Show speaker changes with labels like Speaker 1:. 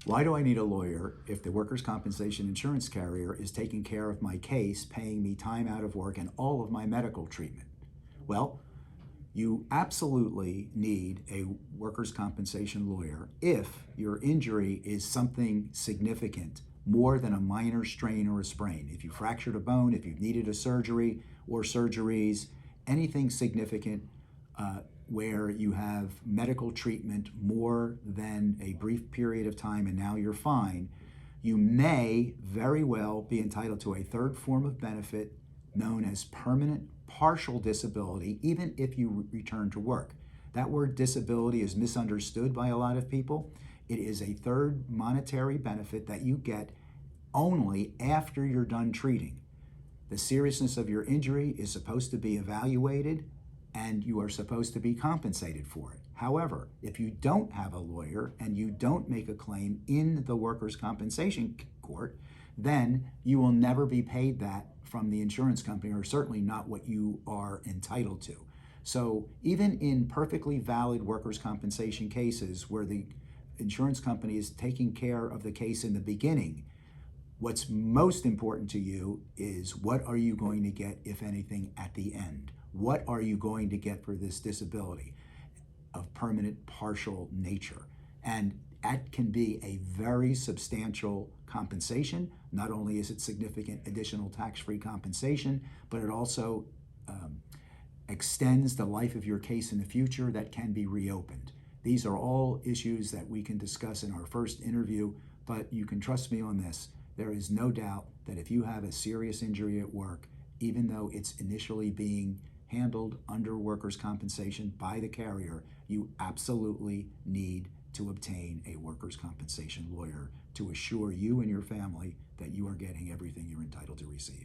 Speaker 1: Why do I need a lawyer if the workers' compensation insurance carrier is taking care of my case, paying me time out of work and all of my medical treatment? Well, you absolutely need a workers' compensation lawyer if your injury is something significant, more than a minor strain or a sprain. If you fractured a bone, if you've needed a surgery or surgeries, anything significant where you have medical treatment more than a brief period of time and now you're fine, you may very well be entitled to a third form of benefit known as permanent partial disability, even if you return to work. That word disability is misunderstood by a lot of people. It is a third monetary benefit that you get only after you're done treating. The seriousness of your injury is supposed to be evaluated and you are supposed to be compensated for it. However, if you don't have a lawyer and you don't make a claim in the workers' compensation court, then you will never be paid that from the insurance company, or certainly not what you are entitled to. So even in perfectly valid workers' compensation cases where the insurance company is taking care of the case in the beginning, what's most important to you is what are you going to get, if anything, at the end? What are you going to get for this disability of permanent partial nature? And that can be a very substantial compensation. Not only is it significant additional tax-free compensation, but it also extends the life of your case in the future that can be reopened. These are all issues that we can discuss in our first interview, but you can trust me on this. There is no doubt that if you have a serious injury at work, even though it's initially being handled under workers' compensation by the carrier, you absolutely need to obtain a workers' compensation lawyer to assure you and your family that you are getting everything you're entitled to receive.